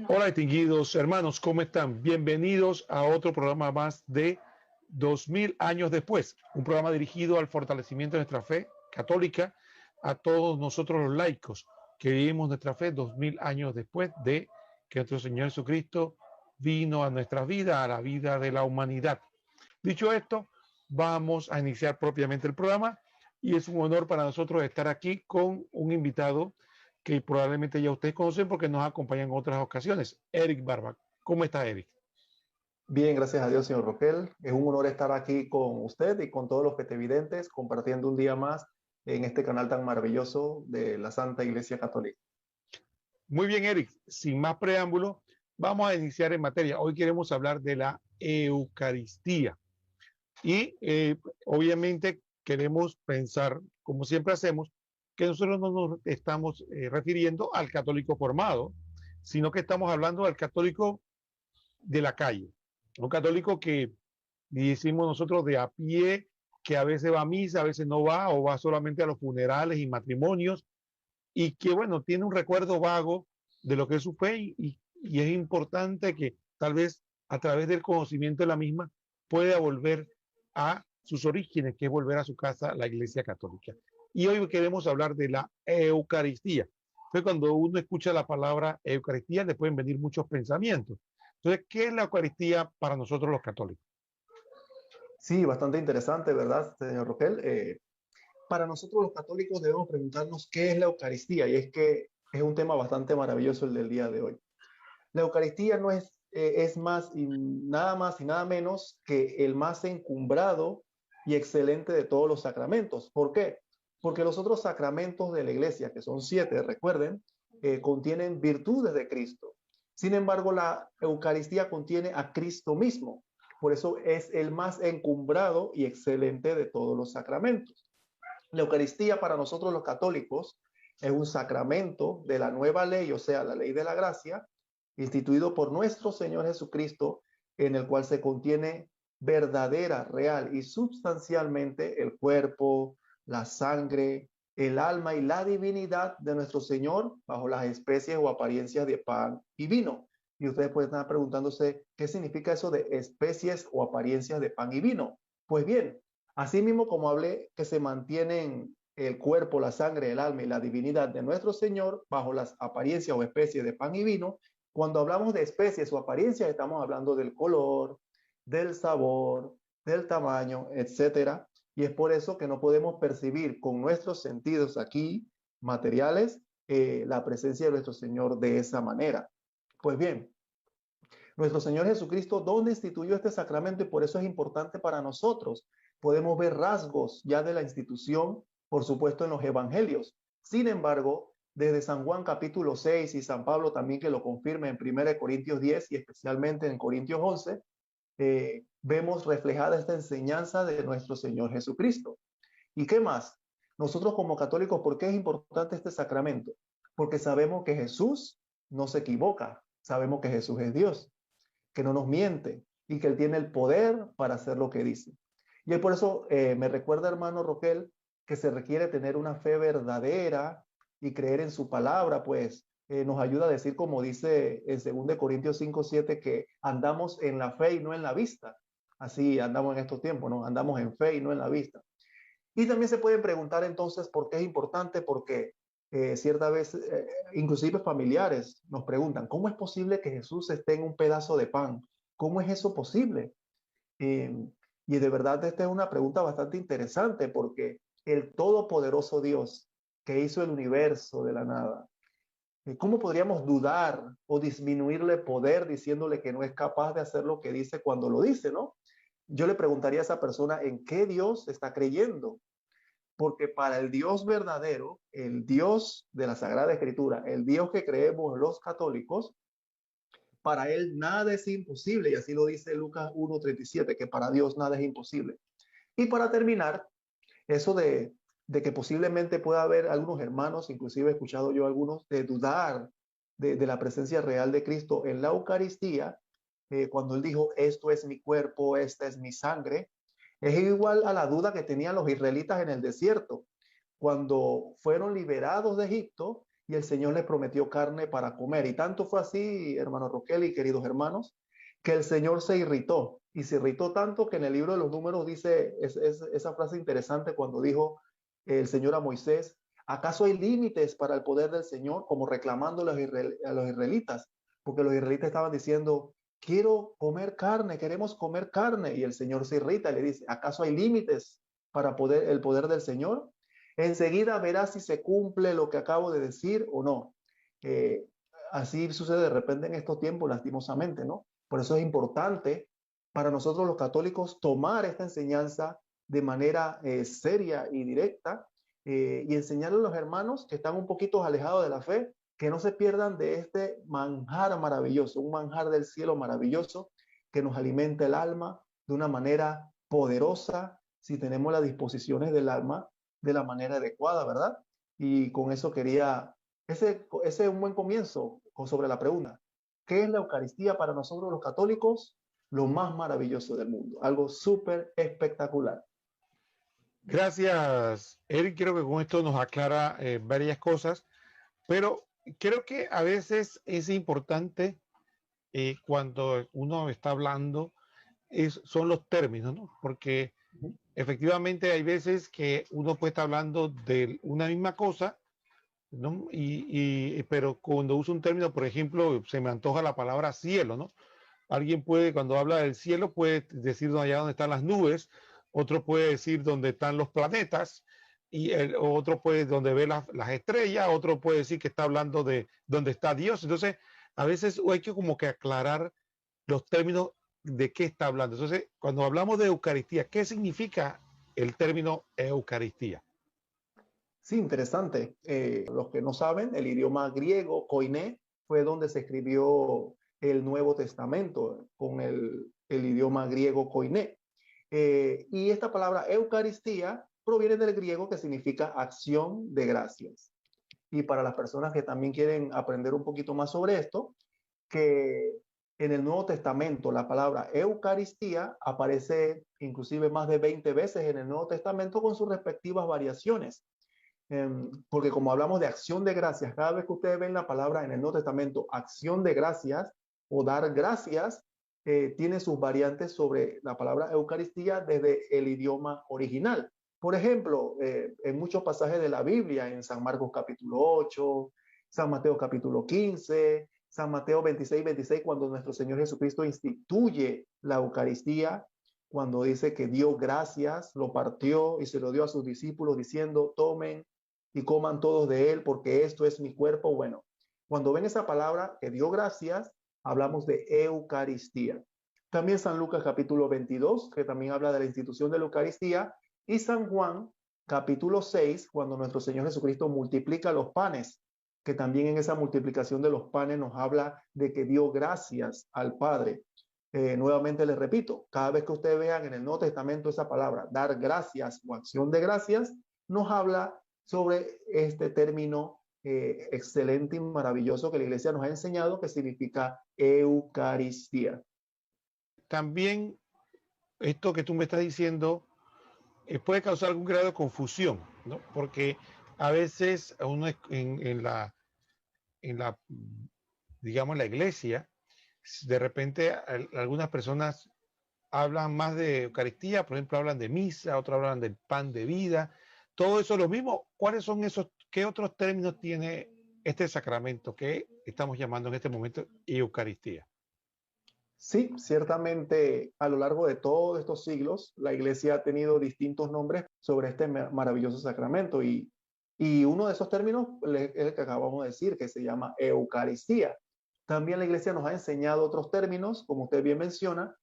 Hola, distinguidos hermanos, ¿cómo están? Bienvenidos a otro programa más de 2000 años después, un programa dirigido al fortalecimiento de nuestra fe católica a todos nosotros los laicos que vivimos nuestra fe 2000 años después de que nuestro Señor Jesucristo vino a nuestra vida, a la vida de la humanidad. Dicho esto, vamos a iniciar propiamente el programa y es un honor para nosotros estar aquí con un invitado que probablemente ya ustedes conocen porque nos acompaña en otras ocasiones, Eric Barba. ¿Cómo está, Eric? Bien, gracias a Dios, señor Roquel. Es un honor estar aquí con usted y con todos los petevidentes, compartiendo un día más en este canal tan maravilloso de la Santa Iglesia Católica. Muy bien, Eric. Sin más preámbulo, vamos a iniciar en materia. Hoy queremos hablar de la Eucaristía. Y obviamente queremos pensar, como siempre hacemos, que nosotros no nos estamos refiriendo al católico formado, sino que estamos hablando del católico de la calle. Un católico que decimos nosotros de a pie, que a veces va a misa, a veces no va, o va solamente a los funerales y matrimonios, y que, bueno, tiene un recuerdo vago de lo que es su fe, y es importante que tal vez a través del conocimiento de la misma pueda volver a sus orígenes, que es volver a su casa, la Iglesia Católica. Y hoy queremos hablar de la Eucaristía. Entonces, cuando uno escucha la palabra Eucaristía, le pueden venir muchos pensamientos. Entonces, ¿qué es la Eucaristía para nosotros los católicos? Sí, bastante interesante, ¿verdad, señor Roquel? Para nosotros los católicos debemos preguntarnos qué es la Eucaristía, y es que es un tema bastante maravilloso el del día de hoy. La Eucaristía no es, es más y nada más y nada menos que el más encumbrado y excelente de todos los sacramentos. ¿Por qué? Porque los otros sacramentos de la Iglesia, que son 7, recuerden, contienen virtudes de Cristo. Sin embargo, la Eucaristía contiene a Cristo mismo. Por eso es el más encumbrado y excelente de todos los sacramentos. La Eucaristía para nosotros los católicos es un sacramento de la nueva ley, o sea, la ley de la gracia, instituido por nuestro Señor Jesucristo, en el cual se contiene verdadera, real y sustancialmente el cuerpo, la sangre, el alma y la divinidad de nuestro Señor bajo las especies o apariencias de pan y vino. Y ustedes pueden estar preguntándose qué significa eso de especies o apariencias de pan y vino. Pues bien, así mismo como hablé que se mantienen el cuerpo, la sangre, el alma y la divinidad de nuestro Señor bajo las apariencias o especies de pan y vino, cuando hablamos de especies o apariencias, estamos hablando del color, del sabor, del tamaño, etcétera. Y es por eso que no podemos percibir con nuestros sentidos aquí, materiales, la presencia de nuestro Señor de esa manera. Pues bien, nuestro Señor Jesucristo, ¿dónde instituyó este sacramento? Y por eso es importante para nosotros. Podemos ver rasgos ya de la institución, por supuesto, en los evangelios. Sin embargo, desde San Juan capítulo 6 y San Pablo también que lo confirma en 1 Corintios 10 y especialmente en Corintios 11, vemos reflejada esta enseñanza de nuestro Señor Jesucristo. ¿Y qué más? Nosotros como católicos, ¿por qué es importante este sacramento? Porque sabemos que Jesús no se equivoca, sabemos que Jesús es Dios, que no nos miente y que Él tiene el poder para hacer lo que dice. Y por eso me recuerda, hermano Roquel, que se requiere tener una fe verdadera y creer en su palabra, pues nos ayuda a decir, como dice en 2 Corintios 5:7, que andamos en la fe y no en la vista. Así andamos en estos tiempos, ¿no? Andamos en fe y no en la vista. Y también se pueden preguntar entonces por qué es importante, porque cierta vez, inclusive familiares nos preguntan, ¿cómo es posible que Jesús esté en un pedazo de pan? ¿Cómo es eso posible? Eh, y de verdad esta es una pregunta bastante interesante porque el todopoderoso Dios que hizo el universo de la nada, ¿cómo podríamos dudar o disminuirle poder diciéndole que no es capaz de hacer lo que dice cuando lo dice, ¿no? Yo le preguntaría a esa persona en qué Dios está creyendo. porque para el Dios verdadero, el Dios de la Sagrada Escritura, el Dios que creemos los católicos, para él nada es imposible, y así lo dice Lucas 1:37, que para Dios nada es imposible. Y para terminar, eso de que posiblemente pueda haber algunos hermanos, inclusive he escuchado yo algunos, de dudar de la presencia real de Cristo en la Eucaristía, cuando él dijo, esto es mi cuerpo, esta es mi sangre, es igual a la duda que tenían los israelitas en el desierto, cuando fueron liberados de Egipto y el Señor les prometió carne para comer. Y tanto fue así, hermano Roquel y queridos hermanos, que el Señor se irritó. Y se irritó tanto que en el libro de los Números dice esa frase interesante cuando dijo el Señor a Moisés, ¿acaso hay límites para el poder del Señor? Como reclamando a los israelitas, porque los israelitas estaban diciendo, quiero comer carne, queremos comer carne. Y el Señor se irrita y le dice, ¿acaso hay límites para el poder del Señor? Enseguida verás si se cumple lo que acabo de decir o no. Eh, Así sucede de repente en estos tiempos, lastimosamente, ¿no? Por eso es importante para nosotros los católicos tomar esta enseñanza de manera seria y directa, y enseñarle a los hermanos que están un poquito alejados de la fe, que no se pierdan de este manjar maravilloso, un manjar del cielo maravilloso que nos alimenta el alma de una manera poderosa si tenemos las disposiciones del alma de la manera adecuada, ¿verdad? Y con eso ese es un buen comienzo sobre la pregunta. ¿Qué es la Eucaristía para nosotros los católicos? Lo más maravilloso del mundo, algo súper espectacular. Gracias, Eric. Creo que con esto nos aclara varias cosas, pero creo que a veces es importante cuando uno está hablando, son los términos, ¿no? Porque efectivamente hay veces que uno puede estar hablando de una misma cosa, ¿no? Pero cuando usa un término, por ejemplo, se me antoja la palabra cielo, ¿no? Alguien puede, cuando habla del cielo, puede decir allá donde están las nubes, otro puede decir donde están los planetas, otro puede donde ve las estrellas, otro puede decir que está hablando de donde está Dios. Entonces, a veces hay que como que aclarar los términos de qué está hablando. Entonces, cuando hablamos de Eucaristía, ¿qué significa el término Eucaristía? Sí, interesante. Los que no saben, el idioma griego, koiné, fue donde se escribió el Nuevo Testamento, con el idioma griego koiné. Y esta palabra Eucaristía proviene del griego que significa acción de gracias. Y para las personas que también quieren aprender un poquito más sobre esto, que en el Nuevo Testamento la palabra Eucaristía aparece inclusive más de 20 veces en el Nuevo Testamento con sus respectivas variaciones. Porque como hablamos de acción de gracias, cada vez que ustedes ven la palabra en el Nuevo Testamento, acción de gracias o dar gracias, tiene sus variantes sobre la palabra Eucaristía desde el idioma original. Por ejemplo, en muchos pasajes de la Biblia, en San Marcos capítulo 8, San Mateo capítulo 15, San Mateo 26, cuando nuestro Señor Jesucristo instituye la Eucaristía, cuando dice que dio gracias, lo partió y se lo dio a sus discípulos diciendo, tomen y coman todos de él porque esto es mi cuerpo. Bueno, cuando ven esa palabra que dio gracias, hablamos de Eucaristía. También San Lucas capítulo 22, que también habla de la institución de la Eucaristía, y San Juan capítulo 6, cuando nuestro Señor Jesucristo multiplica los panes, que también en esa multiplicación de los panes nos habla de que dio gracias al Padre. Nuevamente les repito, cada vez que ustedes vean en el Nuevo Testamento esa palabra, dar gracias o acción de gracias, nos habla sobre este término excelente y maravilloso que la iglesia nos ha enseñado, que significa Eucaristía. También esto que tú me estás diciendo puede causar algún grado de confusión, ¿no? Porque a veces uno en la, digamos, en la iglesia, de repente algunas personas hablan más de Eucaristía, por ejemplo, hablan de misa, otros hablan del pan de vida, todo eso es lo mismo. ¿Cuáles son esos, qué otros términos tiene este sacramento que estamos llamando en este momento Eucaristía? Sí, ciertamente a lo largo de todos estos siglos, la iglesia ha tenido distintos nombres sobre este maravilloso sacramento y uno de esos términos es el que acabamos de decir, que se llama Eucaristía. También la iglesia nos ha enseñado otros términos, como usted bien menciona,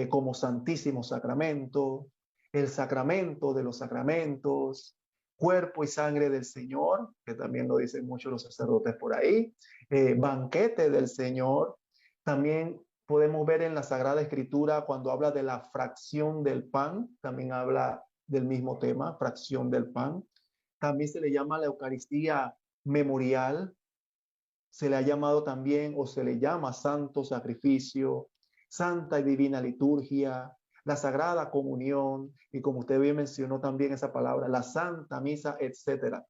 como Santísimo Sacramento, el Sacramento de los Sacramentos, cuerpo y sangre del Señor, que también lo dicen muchos los sacerdotes por ahí, banquete del Señor. También podemos ver en la Sagrada Escritura cuando habla de la fracción del pan, también habla del mismo tema, fracción del pan. También se le llama la Eucaristía memorial, se le ha llamado también o se le llama santo sacrificio, santa y divina liturgia, la sagrada comunión y como usted bien mencionó también esa palabra, la santa misa, etcétera.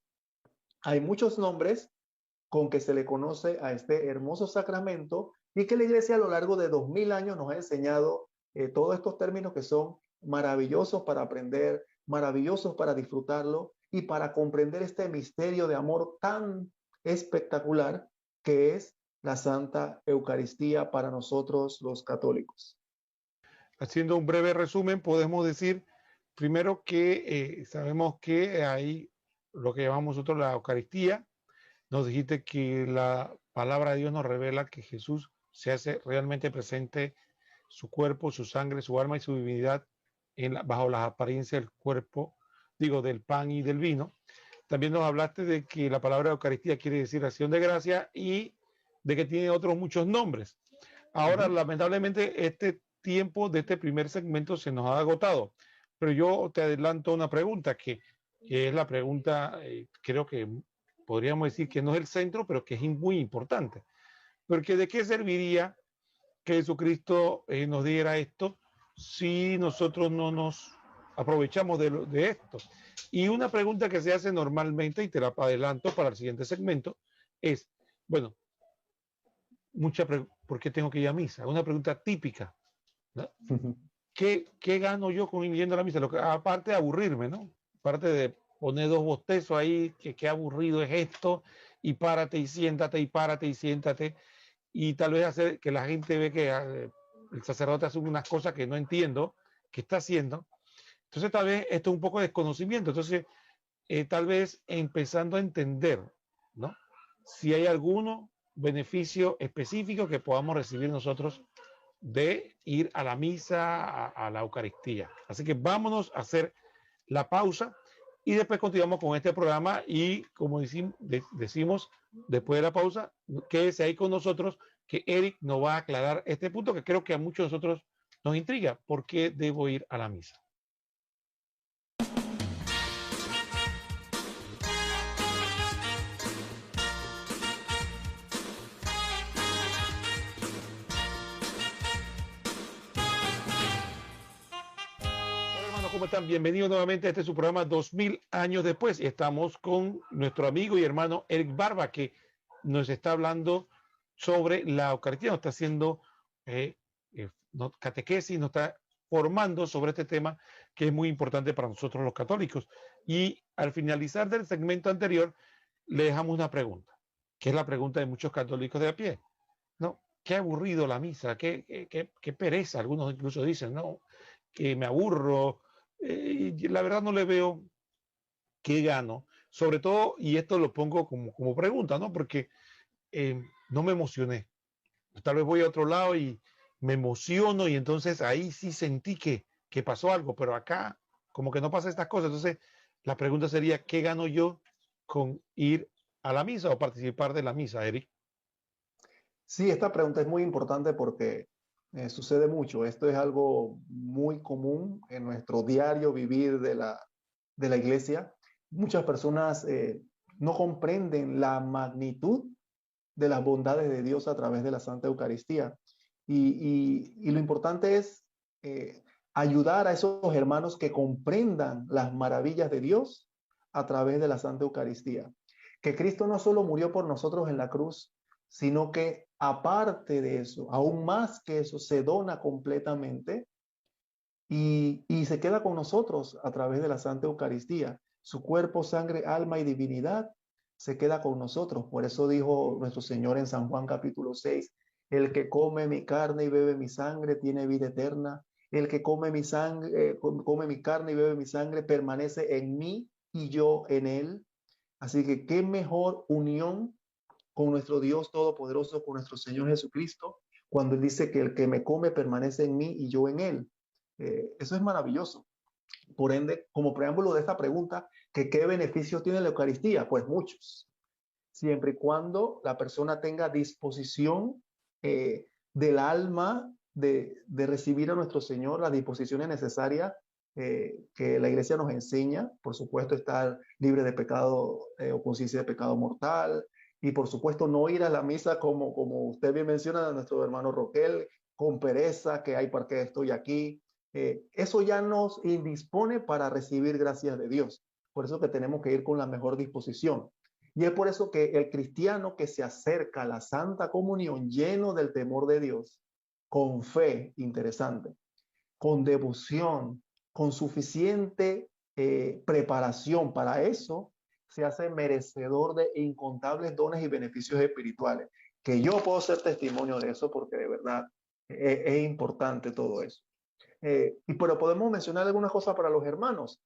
Hay muchos nombres con que se le conoce a este hermoso sacramento y que la Iglesia a lo largo de 2000 años nos ha enseñado todos estos términos que son maravillosos para aprender, maravillosos para disfrutarlo y para comprender este misterio de amor tan espectacular que es la Santa Eucaristía para nosotros los católicos. Haciendo un breve resumen, podemos decir primero que sabemos que hay lo que llamamos nosotros la Eucaristía. Nos dijiste que la palabra de Dios nos revela que Jesús se hace realmente presente, su cuerpo, su sangre, su alma y su divinidad bajo las apariencias del cuerpo, digo, del pan y del vino. También nos hablaste de que la palabra Eucaristía quiere decir acción de gracia y de que tiene otros muchos nombres. Ahora, lamentablemente, este tiempo de este primer segmento se nos ha agotado, pero yo te adelanto una pregunta que es la pregunta, creo que podríamos decir que no es el centro, pero que es muy importante. Porque ¿de qué serviría que Jesucristo nos diera esto si nosotros no nos aprovechamos de esto? Y una pregunta que se hace normalmente, y te la adelanto para el siguiente segmento, es, bueno, ¿por qué tengo que ir a misa? Una pregunta típica, ¿no? ¿Qué gano yo con ir yendo a la misa? Aparte de aburrirme, ¿no? Aparte de poner dos bostezos ahí, que qué aburrido es esto, y párate y siéntate, y párate y siéntate, y tal vez hacer que la gente ve que el sacerdote hace unas cosas que no entiendo que está haciendo. Entonces tal vez esto es un poco de desconocimiento. Entonces tal vez empezando a entender, ¿no? Si hay alguno beneficio específico que podamos recibir nosotros de ir a la misa, a la Eucaristía. Así que vámonos a hacer la pausa y después continuamos con este programa y como decimos después de la pausa, quédese ahí con nosotros que Eric nos va a aclarar este punto que creo que a muchos de nosotros nos intriga. ¿Por qué debo ir a la misa? ¿Cómo están? Bienvenidos nuevamente a este su programa 2000 años después. Estamos con nuestro amigo y hermano Eric Barba, que nos está hablando sobre la Eucaristía, nos está haciendo catequesis, nos está formando sobre este tema que es muy importante para nosotros los católicos. Y al finalizar del segmento anterior, le dejamos una pregunta, que es la pregunta de muchos católicos de a pie, ¿no? Qué aburrido la misa, qué pereza, algunos incluso dicen, ¿no? Que me aburro. La verdad no le veo qué gano, sobre todo, y esto lo pongo como pregunta, ¿no? Porque no me emocioné. Tal vez voy a otro lado y me emociono y entonces ahí sí sentí que pasó algo, pero acá como que no pasa estas cosas. Entonces la pregunta sería, ¿qué gano yo con ir a la misa o participar de la misa, Eric? Sí, esta pregunta es muy importante porque sucede mucho. Esto es algo muy común en nuestro diario vivir de la iglesia. Muchas personas no comprenden la magnitud de las bondades de Dios a través de la Santa Eucaristía. Y lo importante es ayudar a esos hermanos que comprendan las maravillas de Dios a través de la Santa Eucaristía. Que Cristo no solo murió por nosotros en la cruz, sino que aparte de eso, aún más que eso, se dona completamente y se queda con nosotros a través de la Santa Eucaristía. Su cuerpo, sangre, alma y divinidad se queda con nosotros. Por eso dijo nuestro Señor en San Juan capítulo 6, el que come mi carne y bebe mi sangre tiene vida eterna. El que come mi sangre, come mi carne y bebe mi sangre permanece en mí y yo en él. Así que qué mejor unión con nuestro Dios Todopoderoso, con nuestro Señor Jesucristo, cuando Él dice que el que me come permanece en mí y yo en Él. Eso es maravilloso. Por ende, como preámbulo de esta pregunta, ¿Qué beneficios tiene la Eucaristía? Pues muchos, siempre y cuando la persona tenga disposición del alma de recibir a nuestro Señor, las disposiciones necesarias que la Iglesia nos enseña, por supuesto estar libre de pecado o conciencia de pecado mortal, y por supuesto no ir a la misa como usted bien menciona, nuestro hermano Roquel, con pereza, que hay para qué estoy aquí. Eso ya nos indispone para recibir gracias de Dios. Por eso que tenemos que ir con la mejor disposición. Y es por eso que el cristiano que se acerca a la Santa Comunión lleno del temor de Dios, con fe, interesante, con devoción, con suficiente preparación para eso, se hace merecedor de incontables dones y beneficios espirituales. Que yo puedo ser testimonio de eso porque de verdad es importante todo eso. Pero podemos mencionar algunas cosas para los hermanos.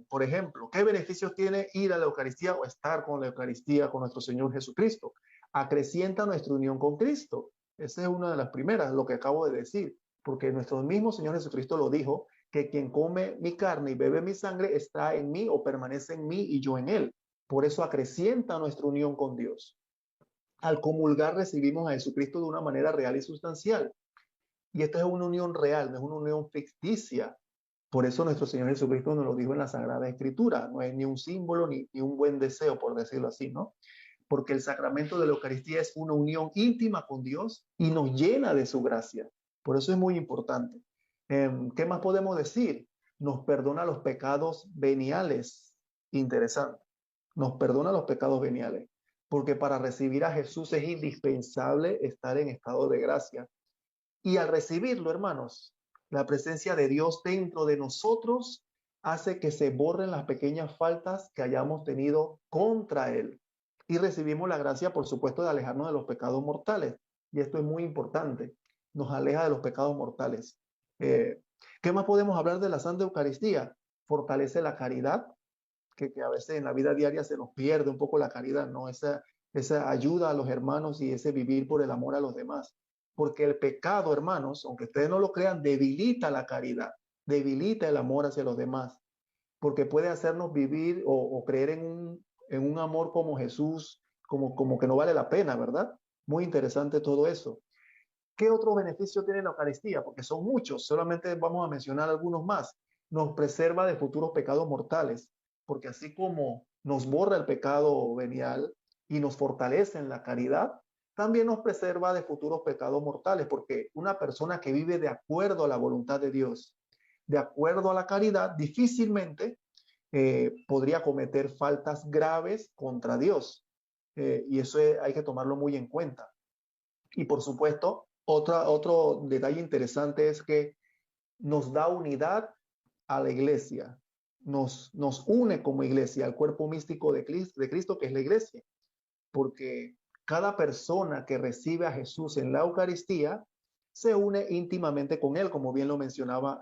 Por ejemplo, ¿qué beneficios tiene ir a la Eucaristía o estar con la Eucaristía con nuestro Señor Jesucristo? Acrecienta nuestra unión con Cristo. Esa es una de las primeras, lo que acabo de decir, porque nuestro mismo Señor Jesucristo lo dijo, que quien come mi carne y bebe mi sangre está en mí o permanece en mí y yo en él. Por eso acrecienta nuestra unión con Dios. Al comulgar recibimos a Jesucristo de una manera real y sustancial. Y esto es una unión real, no es una unión ficticia. Por eso nuestro Señor Jesucristo nos lo dijo en la Sagrada Escritura. No es ni un símbolo ni un buen deseo, por decirlo así, ¿no? Porque el sacramento de la Eucaristía es una unión íntima con Dios y nos llena de su gracia. Por eso es muy importante. ¿Qué más podemos decir? Nos perdona los pecados veniales. Interesante. Nos perdona los pecados veniales. Porque para recibir a Jesús es indispensable estar en estado de gracia. Y al recibirlo, hermanos, la presencia de Dios dentro de nosotros hace que se borren las pequeñas faltas que hayamos tenido contra Él. Y recibimos la gracia, por supuesto, de alejarnos de los pecados mortales. Y esto es muy importante. Nos aleja de los pecados mortales. Eh, ¿Qué más podemos hablar de la Santa Eucaristía? Fortalece la caridad, que a veces en la vida diaria se nos pierde un poco la caridad, ¿no? Esa ayuda a los hermanos y ese vivir por el amor a los demás. Porque el pecado, hermanos, aunque ustedes no lo crean, debilita la caridad, debilita el amor hacia los demás, porque puede hacernos vivir o creer en un amor como Jesús, como que no vale la pena, ¿verdad? Muy interesante todo eso. ¿Qué otro beneficio tiene la Eucaristía? Porque son muchos, solamente vamos a mencionar algunos más. Nos preserva de futuros pecados mortales, porque así como nos borra el pecado venial y nos fortalece en la caridad, también nos preserva de futuros pecados mortales, porque una persona que vive de acuerdo a la voluntad de Dios, de acuerdo a la caridad, difícilmente podría cometer faltas graves contra Dios. Y eso hay que tomarlo muy en cuenta. Y por supuesto, otro detalle interesante es que nos da unidad a la iglesia, nos une como iglesia al cuerpo místico de Cristo, que es la iglesia, porque cada persona que recibe a Jesús en la Eucaristía se une íntimamente con él, como bien lo mencionaba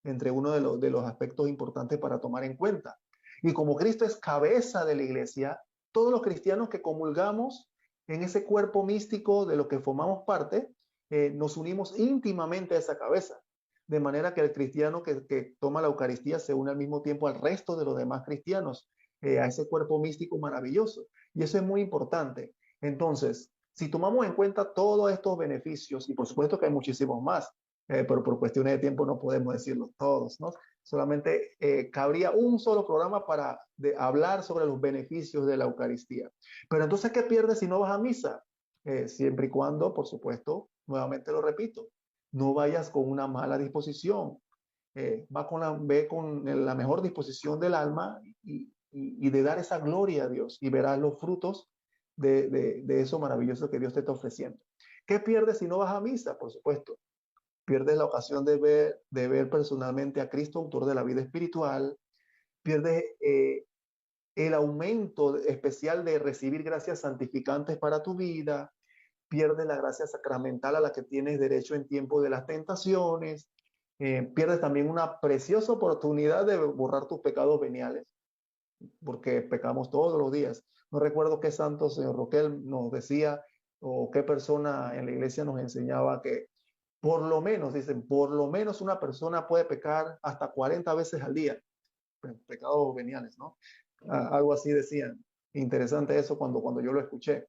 entre uno de los aspectos importantes para tomar en cuenta. Y como Cristo es cabeza de la iglesia, todos los cristianos que comulgamos en ese cuerpo místico de lo que formamos parte, nos unimos íntimamente a esa cabeza. De manera que el cristiano que toma la Eucaristía se une al mismo tiempo al resto de los demás cristianos, a ese cuerpo místico maravilloso. Y eso es muy importante. Entonces, si tomamos en cuenta todos estos beneficios, y por supuesto que hay muchísimos más, pero por cuestiones de tiempo no podemos decirlos todos, ¿no? Solamente cabría un solo programa para hablar sobre los beneficios de la Eucaristía. Pero entonces, ¿qué pierdes si no vas a misa? Siempre y cuando, por supuesto, nuevamente lo repito, no vayas con una mala disposición. Ve con la mejor disposición del alma y de dar esa gloria a Dios y verás los frutos de eso maravilloso que Dios te está ofreciendo. ¿Qué pierdes si no vas a misa? Por supuesto, pierdes la ocasión de ver personalmente a Cristo, autor de la vida espiritual, pierdes el aumento especial de recibir gracias santificantes para tu vida, pierdes la gracia sacramental a la que tienes derecho en tiempo de las tentaciones, pierdes también una preciosa oportunidad de borrar tus pecados veniales, porque pecamos todos los días. No recuerdo qué santo señor Roquel nos decía o qué persona en la iglesia nos enseñaba que por lo menos, dicen, por lo menos una persona puede pecar hasta 40 veces al día. pecados veniales, ¿no? Algo así decían. Interesante eso cuando yo lo escuché.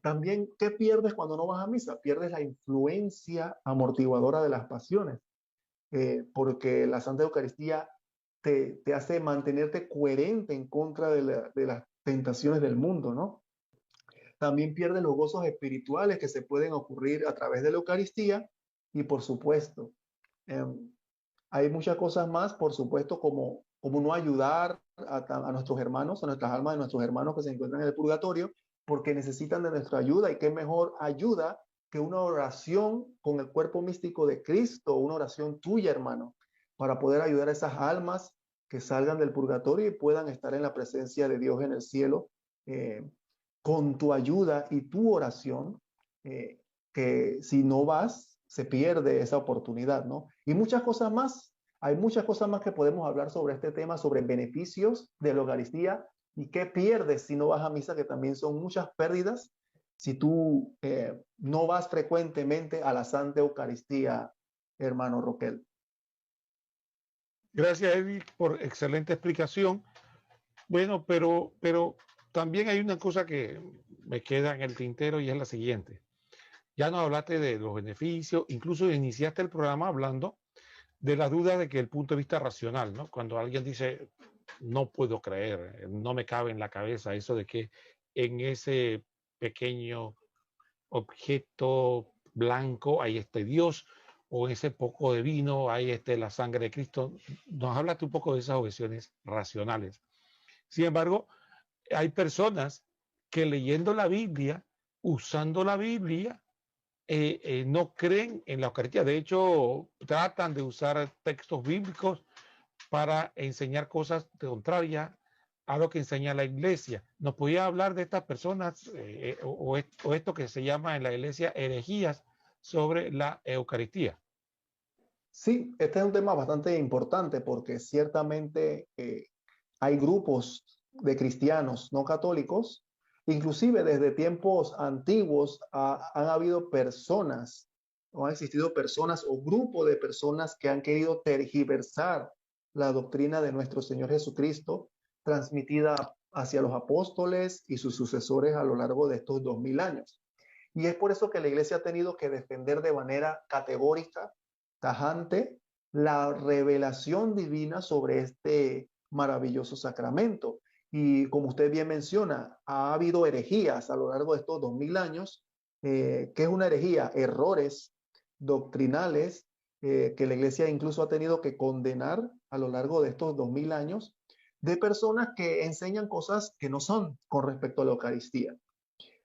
También, ¿qué pierdes cuando no vas a misa? Pierdes la influencia amortiguadora de las pasiones, porque la Santa Eucaristía te hace mantenerte coherente en contra de las tentaciones del mundo, ¿no? También pierdes los gozos espirituales que se pueden ocurrir a través de la Eucaristía y, por supuesto, eh, hay muchas cosas más, por supuesto, como no ayudar a nuestros hermanos, a nuestras almas de nuestros hermanos que se encuentran en el purgatorio, porque necesitan de nuestra ayuda y qué mejor ayuda que una oración con el cuerpo místico de Cristo, una oración tuya, hermano, para poder ayudar a esas almas que salgan del purgatorio y puedan estar en la presencia de Dios en el cielo, eh, con tu ayuda y tu oración, eh, que si no vas, se pierde esa oportunidad, ¿no? Y muchas cosas más. Hay muchas cosas más que podemos hablar sobre este tema, sobre beneficios de la Eucaristía y qué pierdes si no vas a misa, que también son muchas pérdidas si tú no vas frecuentemente a la Santa Eucaristía, hermano Roquel. Gracias, Eric, por excelente explicación. Bueno, pero también hay una cosa que me queda en el tintero y es la siguiente. Ya nos hablaste de los beneficios, incluso iniciaste el programa hablando de la duda de que el punto de vista racional, ¿no? Cuando alguien dice, no puedo creer, no me cabe en la cabeza eso de que en ese pequeño objeto blanco hay Dios, o en ese poco de vino hay la sangre de Cristo. Nos hablaste un poco de esas objeciones racionales. Sin embargo, hay personas que leyendo la Biblia, usando la Biblia, no creen en la Eucaristía. De hecho, tratan de usar textos bíblicos para enseñar cosas contrarias a lo que enseña la iglesia. ¿Nos podía hablar de estas personas o esto que se llama en la iglesia herejías sobre la Eucaristía? Sí, este es un tema bastante importante porque ciertamente hay grupos de cristianos no católicos, inclusive desde tiempos antiguos han habido personas, o han existido personas o grupos de personas que han querido tergiversar la doctrina de nuestro Señor Jesucristo, transmitida hacia los apóstoles y sus sucesores a lo largo de estos 2000 años. Y es por eso que la iglesia ha tenido que defender de manera categórica, tajante, la revelación divina sobre este maravilloso sacramento. Y como usted bien menciona, ha habido herejías a lo largo de estos 2000 años. ¿Qué es una herejía? Errores doctrinales que la iglesia incluso ha tenido que condenar a lo largo de estos 2000 años de personas que enseñan cosas que no son con respecto a la Eucaristía.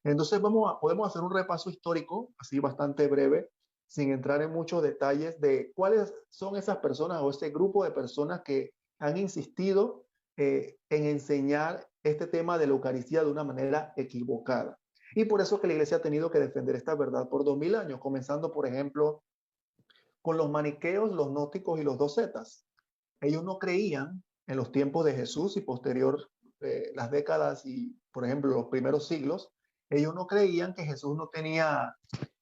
Entonces podemos hacer un repaso histórico, así bastante breve, sin entrar en muchos detalles de cuáles son esas personas o ese grupo de personas que han insistido en enseñar este tema de la Eucaristía de una manera equivocada. Y por eso que la iglesia ha tenido que defender esta verdad por 2000 años, comenzando, por ejemplo, con los maniqueos, los gnósticos y los docetas. Ellos no creían en los tiempos de Jesús y posterior las décadas y, por ejemplo, los primeros siglos, ellos no creían que Jesús no tenía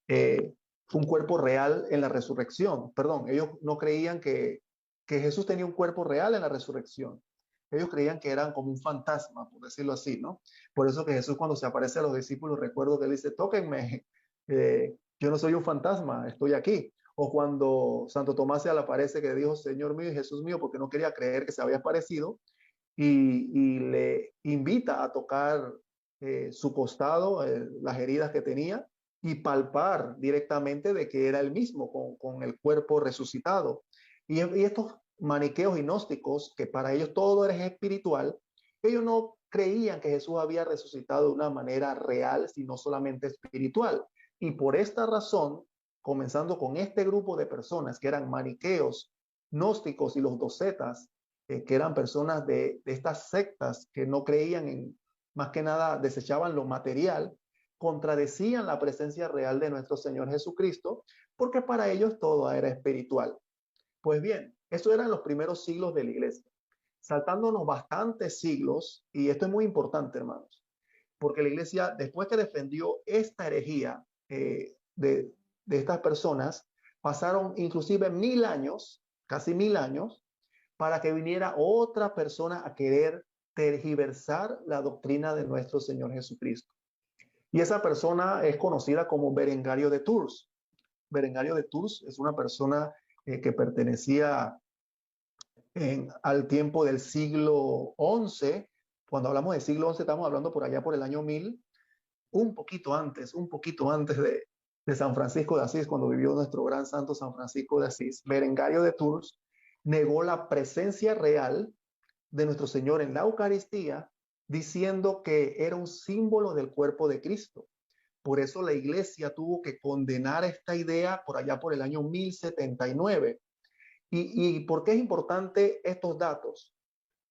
eh, un cuerpo real en la resurrección. Perdón, ellos no creían que Jesús tenía un cuerpo real en la resurrección. Ellos creían que eran como un fantasma, por decirlo así, ¿no? Por eso que Jesús cuando se aparece a los discípulos, recuerdo que él dice, tóquenme, yo no soy un fantasma, estoy aquí. O cuando Santo Tomás se le aparece que dijo, Señor mío y Jesús mío, porque no quería creer que se había aparecido, y le invita a tocar su costado, las heridas que tenía, y palpar directamente de que era el mismo, con el cuerpo resucitado. Y estos maniqueos y gnósticos, que para ellos todo era espiritual, ellos no creían que Jesús había resucitado de una manera real, sino solamente espiritual. Y por esta razón, comenzando con este grupo de personas que eran maniqueos, gnósticos y los docetas, que eran personas de estas sectas que no creían en, más que nada, desechaban lo material, contradecían la presencia real de nuestro Señor Jesucristo, porque para ellos todo era espiritual. Pues bien, eso eran los primeros siglos de la iglesia. Saltándonos bastantes siglos, y esto es muy importante, hermanos, porque la iglesia, después que defendió esta herejía de estas personas, pasaron inclusive 1000 años, casi 1000 años, para que viniera otra persona a querer tergiversar la doctrina de nuestro Señor Jesucristo. Y esa persona es conocida como Berengario de Tours. Berengario de Tours es una persona que pertenecía al tiempo del siglo XI. Cuando hablamos del siglo XI, estamos hablando por allá por el año 1000, un poquito antes de San Francisco de Asís, cuando vivió nuestro gran santo San Francisco de Asís. Berengario de Tours negó la presencia real de nuestro Señor en la Eucaristía, diciendo que era un símbolo del cuerpo de Cristo. Por eso la iglesia tuvo que condenar esta idea por allá por el año 1079. ¿Y por qué es importante estos datos?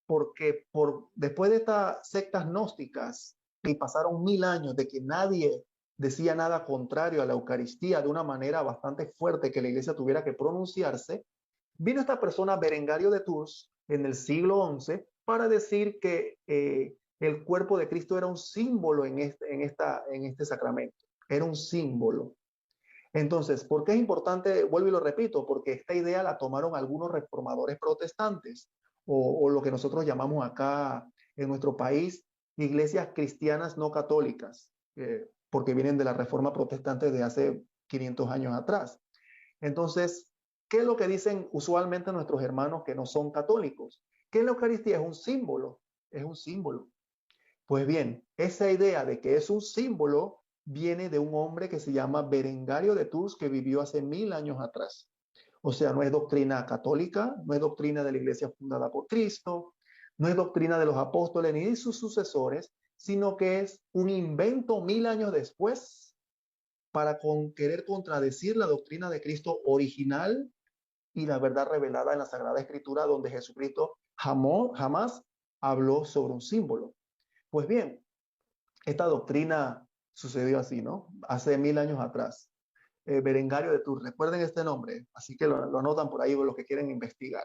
Porque después de estas sectas gnósticas, y pasaron 1000 años de que nadie decía nada contrario a la Eucaristía de una manera bastante fuerte que la iglesia tuviera que pronunciarse, vino esta persona, Berengario de Tours, en el siglo XI, para decir que el cuerpo de Cristo era un símbolo en este sacramento. Era un símbolo. Entonces, ¿por qué es importante? Vuelvo y lo repito, porque esta idea la tomaron algunos reformadores protestantes, o lo que nosotros llamamos acá en nuestro país, iglesias cristianas no católicas, porque vienen de la reforma protestante de hace 500 años atrás. Entonces, ¿qué es lo que dicen usualmente nuestros hermanos que no son católicos? Que la Eucaristía es un símbolo, es un símbolo. Pues bien, esa idea de que es un símbolo viene de un hombre que se llama Berengario de Tours, que vivió hace 1000 años atrás. O sea, no es doctrina católica, no es doctrina de la iglesia fundada por Cristo, no es doctrina de los apóstoles ni de sus sucesores, sino que es un invento 1000 años después para querer contradecir la doctrina de Cristo original y la verdad revelada en la Sagrada Escritura, donde Jesucristo jamás habló sobre un símbolo. Pues bien, esta doctrina sucedió así, ¿no? Hace 1000 años atrás. Berengario de Tours, recuerden este nombre, así que lo anotan por ahí los que quieren investigar.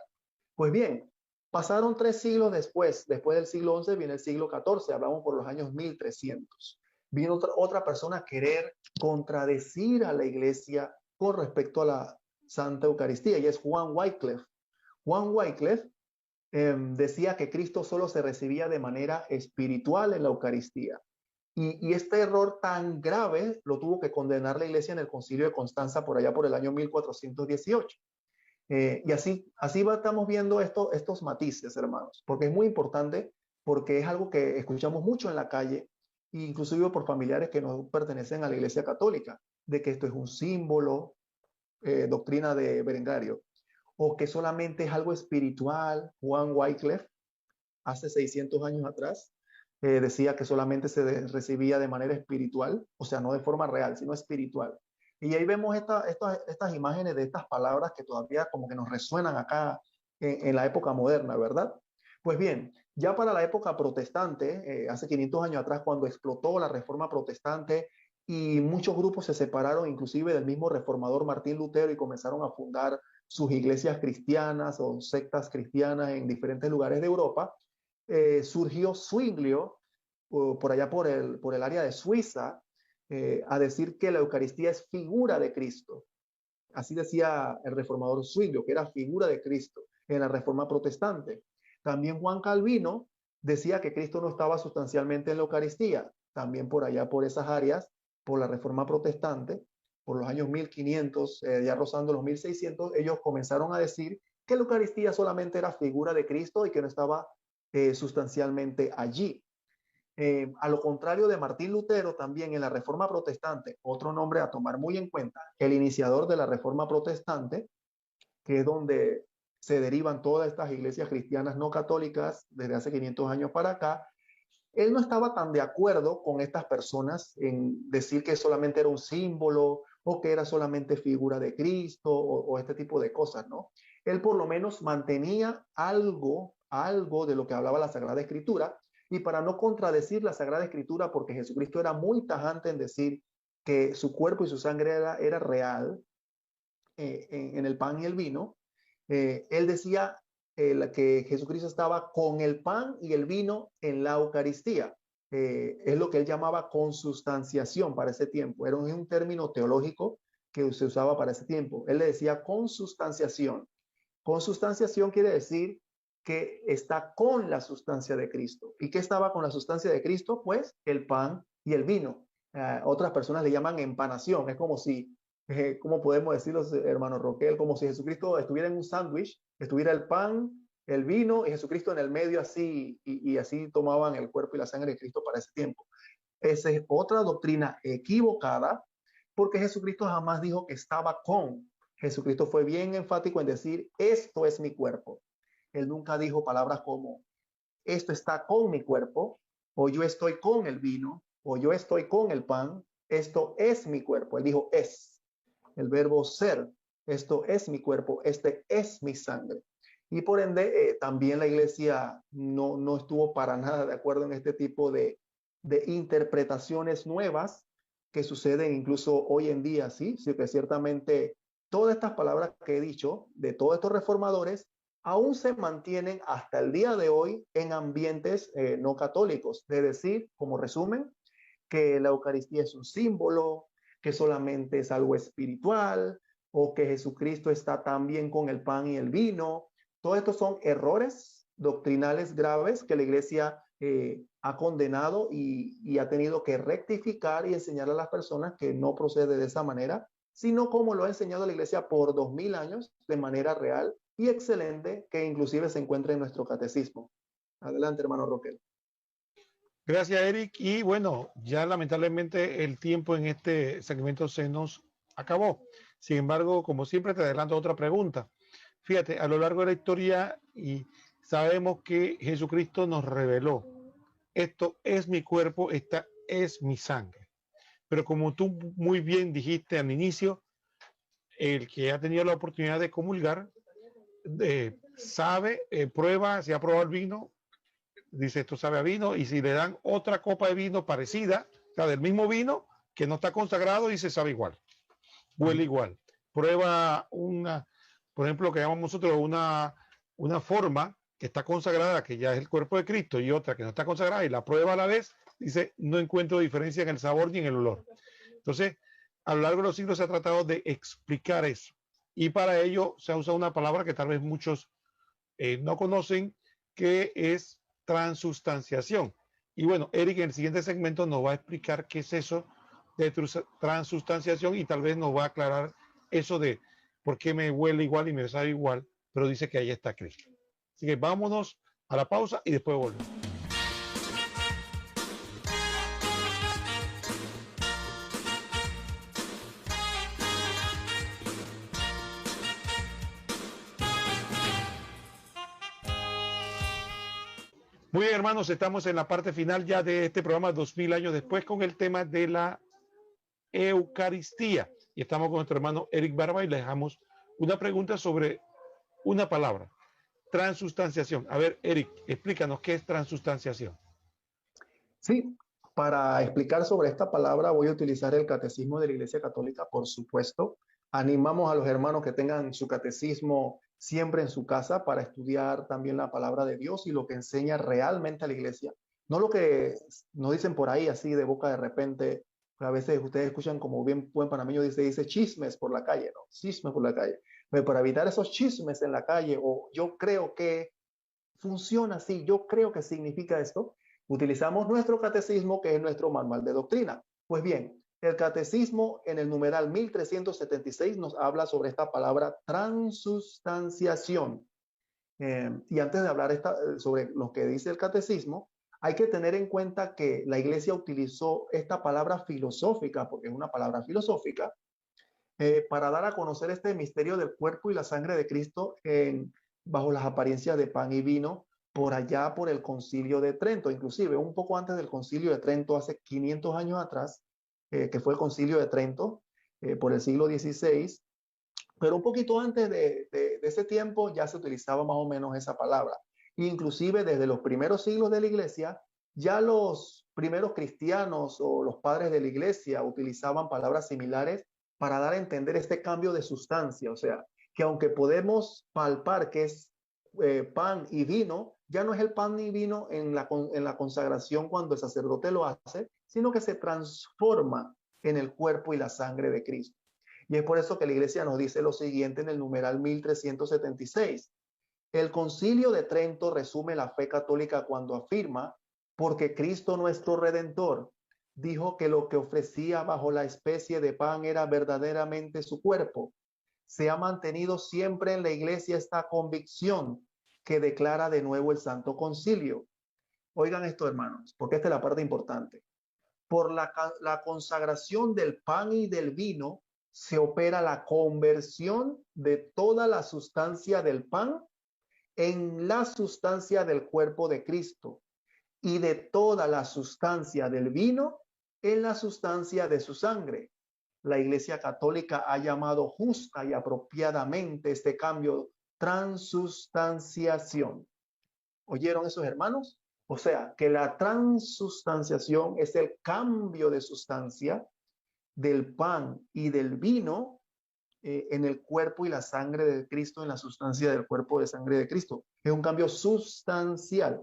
Pues bien, pasaron 3 siglos después del siglo XI viene el siglo XIV, hablamos por los años 1300. Vino otra persona a querer contradecir a la iglesia con respecto a la Santa Eucaristía, y es Juan Wycliffe. Juan Wycliffe decía que Cristo solo se recibía de manera espiritual en la Eucaristía. Y este error tan grave lo tuvo que condenar la iglesia en el Concilio de Constanza por allá por el año 1418. Y así estamos viendo estos matices, hermanos, porque es muy importante, porque es algo que escuchamos mucho en la calle, inclusive por familiares que no pertenecen a la iglesia católica, de que esto es un símbolo, doctrina de Berengario, o que solamente es algo espiritual. Juan Wycliffe, hace 600 años atrás, decía que solamente se recibía de manera espiritual, o sea, no de forma real, sino espiritual. Y ahí vemos estas imágenes de estas palabras que todavía como que nos resuenan acá en la época moderna, ¿verdad? Pues bien, ya para la época protestante, hace 500 años atrás, cuando explotó la reforma protestante y muchos grupos se separaron, inclusive del mismo reformador Martín Lutero, y comenzaron a fundar sus iglesias cristianas o sectas cristianas en diferentes lugares de Europa, surgió Zwinglio por allá por el área de Suiza, a decir que la Eucaristía es figura de Cristo. Así decía el reformador Zwinglio, que era figura de Cristo en la reforma protestante. También Juan Calvino decía que Cristo no estaba sustancialmente en la Eucaristía. También por allá por esas áreas, por la reforma protestante, por los años 1500, ya rozando los 1600, ellos comenzaron a decir que la Eucaristía solamente era figura de Cristo y que no estaba sustancialmente allí. A lo contrario de Martín Lutero, también en la Reforma Protestante, otro nombre a tomar muy en cuenta, el iniciador de la Reforma Protestante, que es donde se derivan todas estas iglesias cristianas no católicas desde hace 500 años para acá. Él no estaba tan de acuerdo con estas personas en decir que solamente era un símbolo o que era solamente figura de Cristo o este tipo de cosas, ¿no? Él por lo menos mantenía algo de lo que hablaba la Sagrada Escritura, y para no contradecir la Sagrada Escritura, porque Jesucristo era muy tajante en decir que su cuerpo y su sangre era real en el pan y el vino, él decía que Jesucristo estaba con el pan y el vino en la Eucaristía. Es lo que él llamaba consubstanciación para ese tiempo. Era un término teológico que se usaba para ese tiempo. Él le decía consubstanciación. Consubstanciación quiere decir que está con la sustancia de Cristo. ¿Y qué estaba con la sustancia de Cristo? Pues el pan y el vino. Otras personas le llaman empanación. Es como si, ¿cómo podemos decirlo, hermano Roquel? Como si Jesucristo estuviera en un sándwich, estuviera el pan, el vino y Jesucristo en el medio así, y así tomaban el cuerpo y la sangre de Cristo para ese tiempo. Esa es otra doctrina equivocada, porque Jesucristo jamás dijo que estaba con. Jesucristo fue bien enfático en decir, esto es mi cuerpo. Él nunca dijo palabras como, esto está con mi cuerpo, o yo estoy con el vino, o yo estoy con el pan, esto es mi cuerpo. Él dijo, es, el verbo ser, esto es mi cuerpo, este es mi sangre. Y por ende, también la iglesia no estuvo para nada de acuerdo en este tipo de interpretaciones nuevas que suceden incluso hoy en día, ¿sí? Sí, que ciertamente todas estas palabras que he dicho de todos estos reformadores aún se mantienen hasta el día de hoy en ambientes no católicos. Es decir, como resumen, que la Eucaristía es un símbolo, que solamente es algo espiritual, o que Jesucristo está también con el pan y el vino. Todos estos son errores doctrinales graves que la iglesia ha condenado y ha tenido que rectificar y enseñar a las personas que no procede de esa manera, sino como lo ha enseñado la iglesia por 2000 años de manera real y excelente, que inclusive se encuentra en nuestro catecismo. Adelante, hermano Roquel. Gracias, Eric. Y bueno, ya lamentablemente el tiempo en este segmento se nos acabó. Sin embargo, como siempre, te adelanto otra pregunta. Fíjate, a lo largo de la historia y sabemos que Jesucristo nos reveló, esto es mi cuerpo, esta es mi sangre. Pero como tú muy bien dijiste al inicio, el que ha tenido la oportunidad de comulgar sabe, prueba, si ha probado el vino, dice esto sabe a vino, y si le dan otra copa de vino parecida, o sea, del mismo vino, que no está consagrado, dice sabe igual, huele igual. Prueba una, por ejemplo, lo que llamamos nosotros una forma que está consagrada, que ya es el cuerpo de Cristo, y otra que no está consagrada, y la prueba a la vez, dice, no encuentro diferencia en el sabor ni en el olor. Entonces, a lo largo de los siglos se ha tratado de explicar eso. Y para ello se ha usado una palabra que tal vez muchos no conocen, que es transustanciación. Y bueno, Eric en el siguiente segmento nos va a explicar qué es eso de transustanciación y tal vez nos va a aclarar eso de por qué me huele igual y me sabe igual, pero dice que ahí está Cristo. Así que vámonos a la pausa y después volvemos. Muy bien, hermanos, estamos en la parte final ya de este programa 2000 años después con el tema de la Eucaristía. Y estamos con nuestro hermano Eric Barba y le dejamos una pregunta sobre una palabra, transustanciación. A ver, Eric, explícanos qué es transustanciación. Sí, para explicar sobre esta palabra voy a utilizar el catecismo de la Iglesia Católica, por supuesto. Animamos a los hermanos que tengan su catecismo siempre en su casa para estudiar también la palabra de Dios y lo que enseña realmente a la Iglesia. No lo que nos dicen por ahí así de boca de repente. A veces ustedes escuchan como bien buen panameño dice chismes por la calle, ¿no? Chismes por la calle. Pero para evitar esos chismes en la calle, o yo creo que funciona así, yo creo que significa esto, utilizamos nuestro catecismo, que es nuestro manual de doctrina. Pues bien, el catecismo en el numeral 1376 nos habla sobre esta palabra transustanciación. Y antes de hablar sobre lo que dice el catecismo, hay que tener en cuenta que la iglesia utilizó esta palabra filosófica, porque es una palabra filosófica, para dar a conocer este misterio del cuerpo y la sangre de Cristo bajo las apariencias de pan y vino, por allá por el concilio de Trento, inclusive un poco antes del concilio de Trento, hace 500 años atrás, que fue el concilio de Trento, por el siglo XVI, pero un poquito antes de ese tiempo ya se utilizaba más o menos esa palabra. Inclusive desde los primeros siglos de la iglesia, ya los primeros cristianos o los padres de la iglesia utilizaban palabras similares para dar a entender este cambio de sustancia. O sea, que aunque podemos palpar que es pan y vino, ya no es el pan y vino en la consagración cuando el sacerdote lo hace, sino que se transforma en el cuerpo y la sangre de Cristo. Y es por eso que la iglesia nos dice lo siguiente en el numeral 1376. El Concilio de Trento resume la fe católica cuando afirma, porque Cristo nuestro Redentor dijo que lo que ofrecía bajo la especie de pan era verdaderamente su cuerpo. Se ha mantenido siempre en la Iglesia esta convicción que declara de nuevo el Santo Concilio. Oigan esto, hermanos, porque esta es la parte importante. Por la consagración del pan y del vino se opera la conversión de toda la sustancia del pan en la sustancia del cuerpo de Cristo y de toda la sustancia del vino en la sustancia de su sangre. La Iglesia Católica ha llamado justa y apropiadamente este cambio transustanciación. ¿Oyeron esos hermanos? O sea, que la transustanciación es el cambio de sustancia del pan y del vino en el cuerpo y la sangre de Cristo, en la sustancia del cuerpo de sangre de Cristo. Es un cambio sustancial.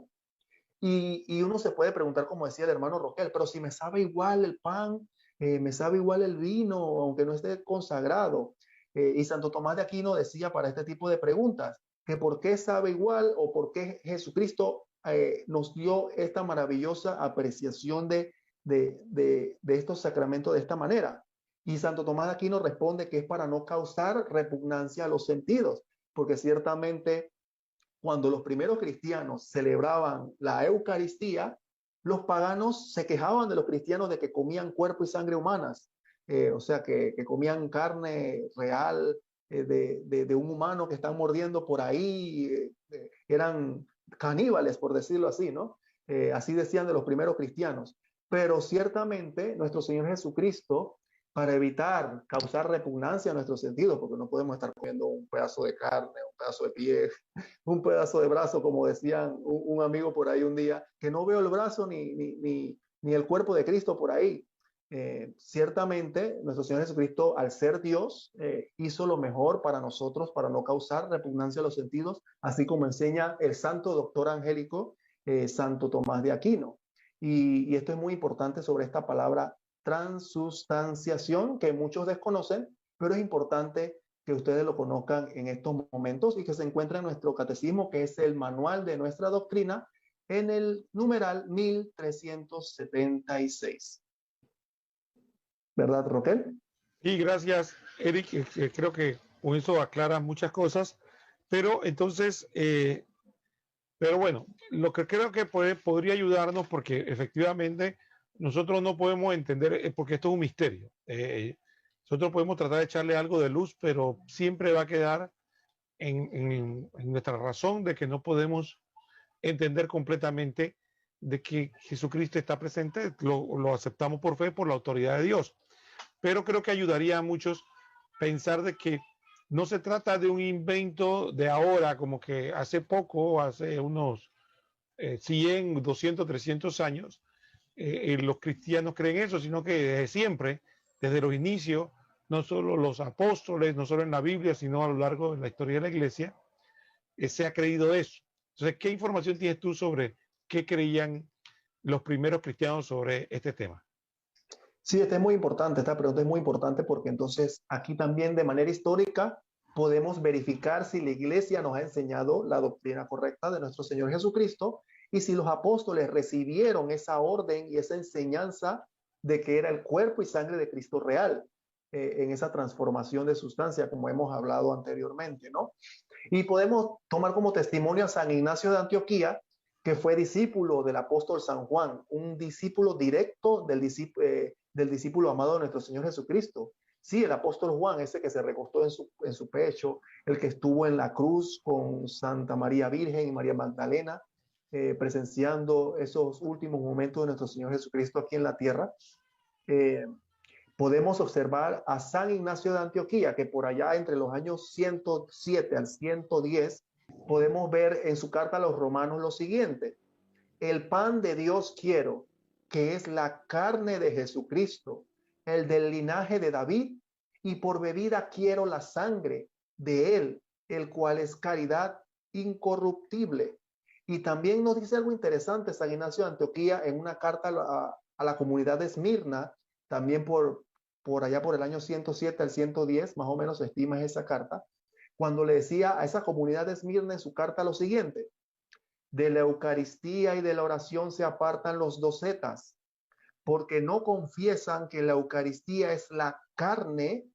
Y uno se puede preguntar, como decía el hermano Roquel, pero si me sabe igual el pan, me sabe igual el vino, aunque no esté consagrado. Y Santo Tomás de Aquino decía para este tipo de preguntas, que por qué sabe igual o por qué Jesucristo nos dio esta maravillosa apreciación de estos sacramentos de esta manera. Y Santo Tomás de Aquino responde que es para no causar repugnancia a los sentidos, porque ciertamente cuando los primeros cristianos celebraban la Eucaristía, los paganos se quejaban de los cristianos de que comían cuerpo y sangre humanas, o sea, que comían carne real de un humano que están mordiendo por ahí, eran caníbales, por decirlo así, ¿no? Así decían de los primeros cristianos. Pero ciertamente nuestro Señor Jesucristo, para evitar causar repugnancia a nuestros sentidos, porque no podemos estar comiendo un pedazo de carne, un pedazo de pie, un pedazo de brazo, como decían un amigo por ahí un día, que no veo el brazo ni el cuerpo de Cristo por ahí. Ciertamente, nuestro Señor Jesucristo, al ser Dios, hizo lo mejor para nosotros, para no causar repugnancia a los sentidos, así como enseña el santo doctor angélico, Santo Tomás de Aquino. Y esto es muy importante sobre esta palabra transustanciación, que muchos desconocen, pero es importante que ustedes lo conozcan en estos momentos y que se encuentra en nuestro catecismo, que es el manual de nuestra doctrina, en el numeral 1376. ¿Verdad, Roquel? Y gracias, Eric. Creo que con eso aclara muchas cosas. Pero entonces, pero bueno, lo que creo que podría ayudarnos, porque efectivamente nosotros no podemos entender, porque esto es un misterio. Nosotros podemos tratar de echarle algo de luz, pero siempre va a quedar en nuestra razón de que no podemos entender completamente de que Jesucristo está presente, lo aceptamos por fe, por la autoridad de Dios. Pero creo que ayudaría a muchos pensar de que no se trata de un invento de ahora, como que hace poco, hace unos 100, 200, 300 años, los cristianos creen eso, sino que desde siempre, desde los inicios, no solo los apóstoles, no solo en la Biblia, sino a lo largo de la historia de la iglesia, se ha creído eso. Entonces, ¿qué información tienes tú sobre qué creían los primeros cristianos sobre este tema? Sí, esta es muy importante, esta pregunta es muy importante porque entonces aquí también de manera histórica podemos verificar si la iglesia nos ha enseñado la doctrina correcta de nuestro Señor Jesucristo y si los apóstoles recibieron esa orden y esa enseñanza de que era el cuerpo y sangre de Cristo real en esa transformación de sustancia, como hemos hablado anteriormente, ¿no? Y podemos tomar como testimonio a San Ignacio de Antioquía, que fue discípulo del apóstol San Juan, un discípulo directo del discípulo amado de nuestro Señor Jesucristo. Sí, el apóstol Juan, ese que se recostó en su pecho, el que estuvo en la cruz con Santa María Virgen y María Magdalena, presenciando esos últimos momentos de nuestro Señor Jesucristo aquí en la tierra. Podemos observar a San Ignacio de Antioquía, que por allá entre los años 107 al 110, podemos ver en su carta a los romanos lo siguiente: el pan de Dios quiero, que es la carne de Jesucristo, el del linaje de David, y por bebida quiero la sangre de él, el cual es caridad incorruptible. Y también nos dice algo interesante San Ignacio de Antioquía en una carta a la comunidad de Esmirna, también por allá por el año 107 al 110, más o menos se estima esa carta. cuando le decía a esa comunidad de Esmirna en su carta lo siguiente: de la Eucaristía y de la oración se apartan los docetas, porque no confiesan que la Eucaristía es la carne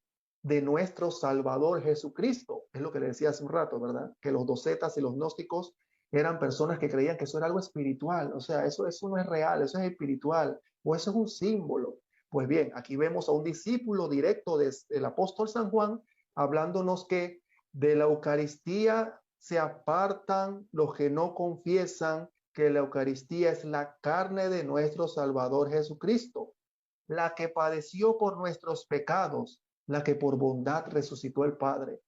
de nuestro Salvador Jesucristo. Es lo que le decía hace un rato, ¿verdad? Que los docetas y los gnósticos eran personas que creían que eso era algo espiritual. O sea, eso no es real, eso es espiritual, o eso es un símbolo. Pues bien, aquí vemos a un discípulo directo del apóstol San Juan hablándonos que de la Eucaristía se apartan los que no confiesan que la Eucaristía es la carne de nuestro Salvador Jesucristo, la que padeció por nuestros pecados, la que por bondad resucitó el Padre.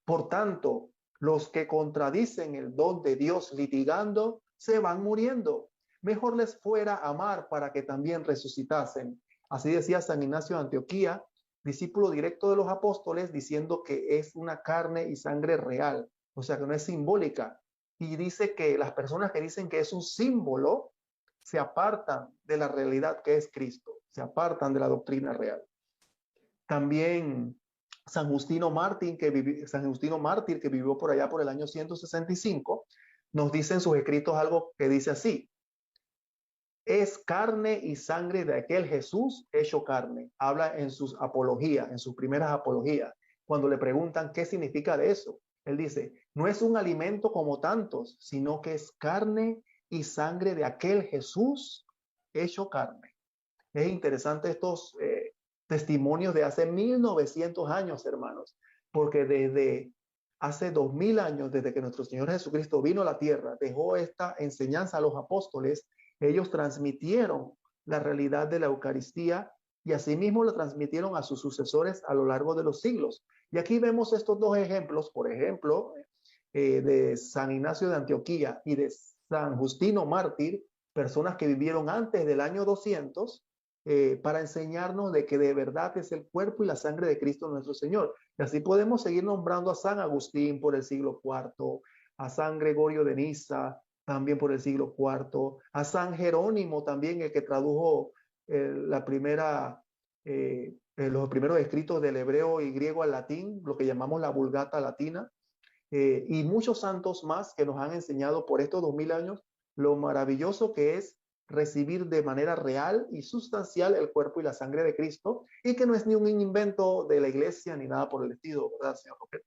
Por tanto, los que contradicen el don de Dios litigando, se van muriendo. Mejor les fuera amar para que también resucitasen. Así decía San Ignacio de Antioquía, discípulo directo de los apóstoles, diciendo que es una carne y sangre real, o sea que no es simbólica. Y dice que las personas que dicen que es un símbolo se apartan de la realidad que es Cristo, se apartan de la doctrina real. También San Justino Mártir, que vivió por allá por el año 165, nos dice en sus escritos algo que dice así: es carne y sangre de aquel Jesús hecho carne. Habla en sus apologías, en sus primeras apologías, cuando le preguntan qué significa de eso. Él dice, no es un alimento como tantos, sino que es carne y sangre de aquel Jesús hecho carne. Es interesante estos testimonios de hace 1900 años, hermanos, porque desde hace 2000 años, desde que nuestro Señor Jesucristo vino a la tierra, dejó esta enseñanza a los apóstoles, ellos transmitieron la realidad de la Eucaristía y asimismo lo transmitieron a sus sucesores a lo largo de los siglos. Y aquí vemos estos dos ejemplos, por ejemplo, de San Ignacio de Antioquía y de San Justino Mártir, personas que vivieron antes del año 200, para enseñarnos de que de verdad es el cuerpo y la sangre de Cristo nuestro Señor. Y así podemos seguir nombrando a San Agustín por el siglo IV, a San Gregorio de Niza también por el siglo IV, a San Jerónimo también, el que tradujo los primeros escritos del hebreo y griego al latín, lo que llamamos la Vulgata latina, y muchos santos más que nos han enseñado por estos 2000 años lo maravilloso que es recibir de manera real y sustancial el cuerpo y la sangre de Cristo, y que no es ni un invento de la iglesia ni nada por el estilo, ¿verdad, señor Roquette?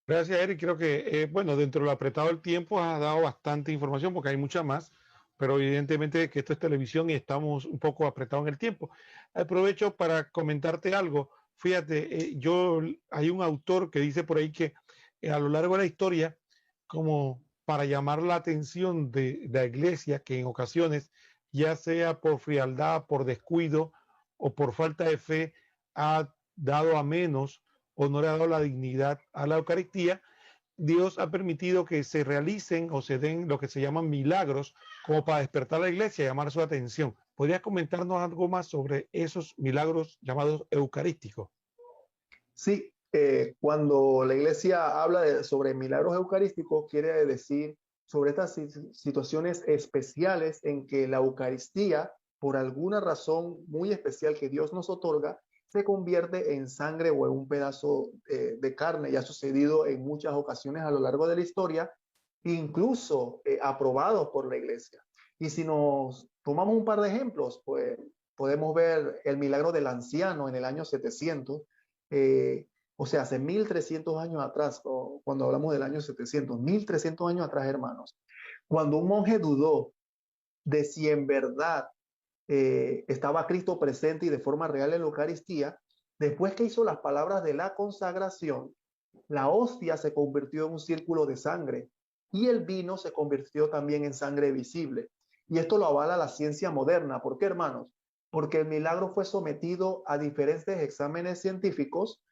Gracias, Eric. Creo que, bueno, dentro de lo apretado del tiempo has dado bastante información porque hay mucha más, pero evidentemente que esto es televisión y estamos un poco apretados en el tiempo. Aprovecho para comentarte algo. Fíjate, hay un autor que dice por ahí que a lo largo de la historia, como para llamar la atención de la iglesia, que en ocasiones, ya sea por frialdad, por descuido o por falta de fe, ha dado a menos o no le ha dado la dignidad a la Eucaristía, Dios ha permitido que se realicen o se den lo que se llaman milagros como para despertar a la iglesia y llamar su atención. ¿Podrías comentarnos algo más sobre esos milagros llamados eucarísticos? Sí, cuando la iglesia habla sobre milagros eucarísticos, quiere decir sobre estas situaciones especiales en que la Eucaristía, por alguna razón muy especial que Dios nos otorga, se convierte en sangre o en un pedazo de carne. Ya ha sucedido en muchas ocasiones a lo largo de la historia, incluso aprobados por la iglesia. Y si nos tomamos un par de ejemplos, pues podemos ver el milagro del anciano en el año 700, o sea, hace 1300 años atrás, cuando hablamos del año 700, 1300 años atrás, hermanos, cuando un monje dudó de si en verdad estaba Cristo presente y de forma real en la Eucaristía, después que hizo las palabras de la consagración, la hostia se convirtió en un círculo de sangre y el vino se convirtió también en sangre visible. Y esto lo avala la ciencia moderna. ¿Por qué, hermanos? Porque el milagro fue sometido a diferentes exámenes científicos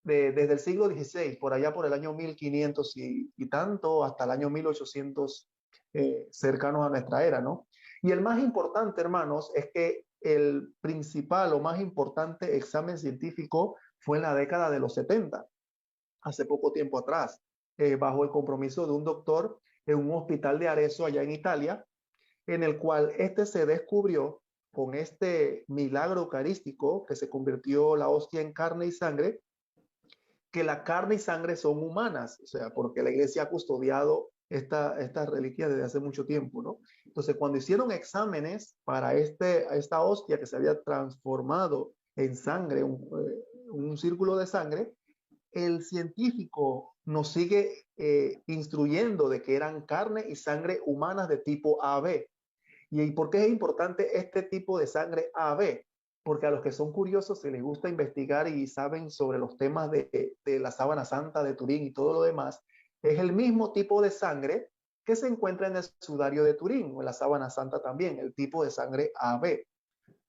desde el siglo XVI, por allá por el año 1500 y tanto, hasta el año 1800, cercanos a nuestra era, ¿no? Y el más importante, hermanos, es que el principal o más importante examen científico fue en la década de los 70, hace poco tiempo atrás, bajo el compromiso de un doctor en un hospital de Arezzo, allá en Italia, en el cual este se descubrió con este milagro eucarístico que se convirtió la hostia en carne y sangre, que la carne y sangre son humanas, o sea, porque la iglesia ha custodiado esta reliquia desde hace mucho tiempo, ¿no? Entonces, cuando hicieron exámenes para esta hostia que se había transformado en sangre, un círculo de sangre, el científico nos sigue instruyendo de que eran carne y sangre humanas de tipo AB. ¿Y por qué es importante este tipo de sangre AB? Porque a los que son curiosos, se les gusta investigar y saben sobre los temas de la sábana santa de Turín y todo lo demás, es el mismo tipo de sangre que se encuentra en el sudario de Turín, o en la sábana santa también, el tipo de sangre AB.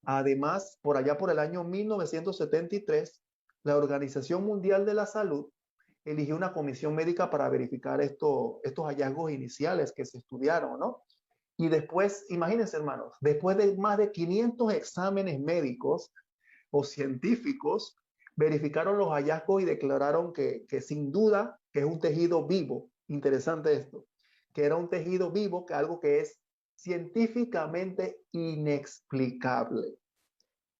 Además, por allá por el año 1973, la Organización Mundial de la Salud eligió una comisión médica para verificar estos hallazgos iniciales que se estudiaron, ¿no? Y después, imagínense, hermanos, después de más de 500 exámenes médicos o científicos, verificaron los hallazgos y declararon que sin duda que es un tejido vivo. Interesante esto, que era un tejido vivo, que algo que es científicamente inexplicable.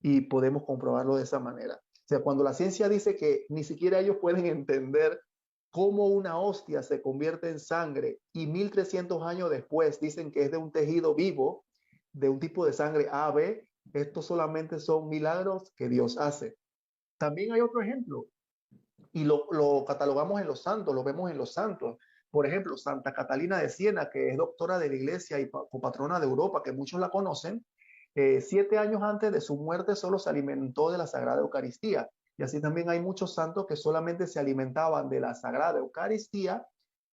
Y podemos comprobarlo de esa manera. O sea, cuando la ciencia dice que ni siquiera ellos pueden entender cómo una hostia se convierte en sangre y 1300 años después dicen que es de un tejido vivo, de un tipo de sangre AB, estos solamente son milagros que Dios hace. También hay otro ejemplo, y lo catalogamos en los santos, lo vemos en los santos. Por ejemplo, Santa Catalina de Siena, que es doctora de la iglesia y copatrona de Europa, que muchos la conocen, 7 años antes de su muerte solo se alimentó de la Sagrada Eucaristía. Y así también hay muchos santos que solamente se alimentaban de la Sagrada Eucaristía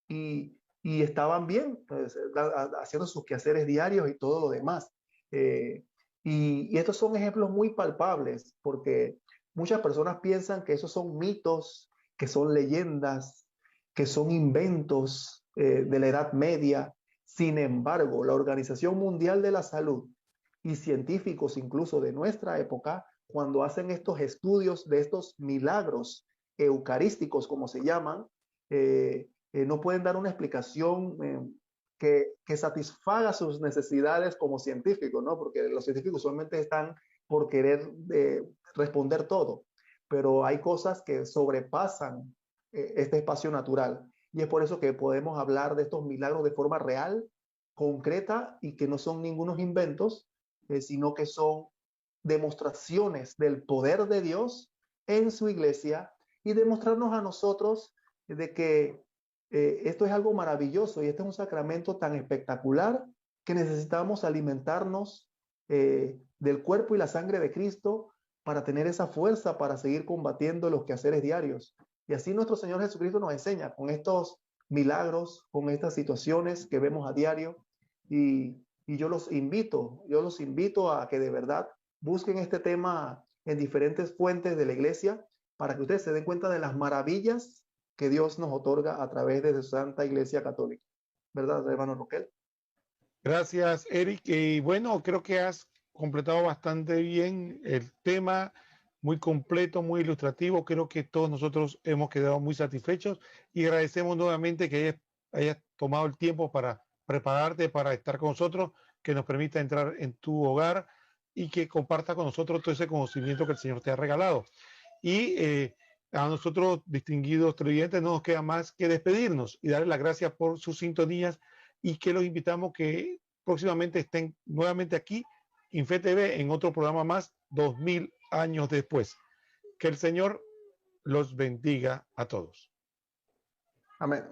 y estaban bien, pues, haciendo sus quehaceres diarios y todo lo demás. Y estos son ejemplos muy palpables, porque muchas personas piensan que esos son mitos, que son leyendas, que son inventos de la Edad Media. Sin embargo, la Organización Mundial de la Salud y científicos incluso de nuestra época, cuando hacen estos estudios de estos milagros eucarísticos, como se llaman, no pueden dar una explicación que satisfaga sus necesidades como científicos, ¿no? Porque los científicos solamente están por querer responder todo, pero hay cosas que sobrepasan este espacio natural. Y es por eso que podemos hablar de estos milagros de forma real, concreta, y que no son ningunos inventos, sino que son demostraciones del poder de Dios en su iglesia y demostrarnos a nosotros de que esto es algo maravilloso y este es un sacramento tan espectacular que necesitamos alimentarnos del cuerpo y la sangre de Cristo para tener esa fuerza para seguir combatiendo los quehaceres diarios. Y así nuestro Señor Jesucristo nos enseña con estos milagros, con estas situaciones que vemos a diario. Y yo los invito a que de verdad busquen este tema en diferentes fuentes de la iglesia para que ustedes se den cuenta de las maravillas que Dios nos otorga a través de su Santa Iglesia Católica. ¿Verdad, hermano Roquel? Gracias, Eric. Y bueno, creo que has completado bastante bien el tema, muy completo, muy ilustrativo. Creo que todos nosotros hemos quedado muy satisfechos y agradecemos nuevamente que hayas tomado el tiempo para prepararte, para estar con nosotros, que nos permita entrar en tu hogar y que comparta con nosotros todo ese conocimiento que el Señor te ha regalado. Y a nosotros, distinguidos televidentes, no nos queda más que despedirnos y darles las gracias por sus sintonías y que los invitamos que próximamente estén nuevamente aquí, Infe TV, en otro programa más, 2000 años después. Que el Señor los bendiga a todos. Amén.